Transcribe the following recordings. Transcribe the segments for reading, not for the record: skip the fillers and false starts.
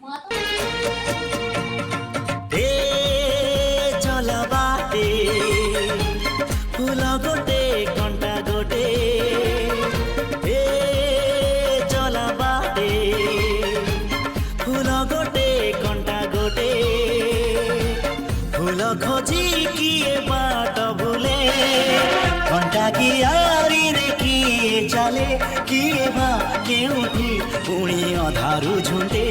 দে চলা বাটে ফুল গোটে কଣ୍ଟା গোটে দে চলা বাটে ফুল গোটে কଣ୍ଟା গোটে ফুল খোঁজি কিଏ বাଟ ভুলে কଣ୍ଟା কিଆରିରେ କିଏ ଚାଲେ କିଏ ବା କେଉଁଠି ପୁଣି ଅଧାରୁ ଝୁଣ୍ଟେ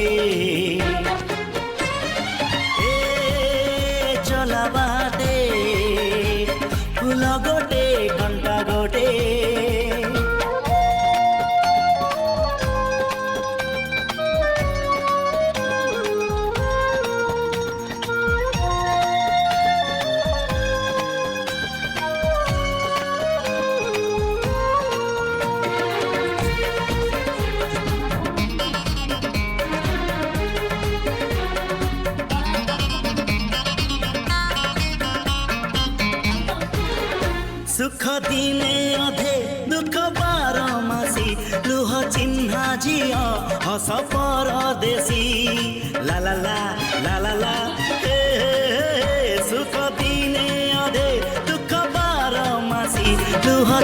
চলা বাটে ফুল গোটে কଣ୍ଟା গোটে सुख दिने अधे दुख बारमासी लुह चिन्हा झिଅ हस परदेशी ला ला ला ला ला ला हे सुख दिने अधे दुख बारमासी लुह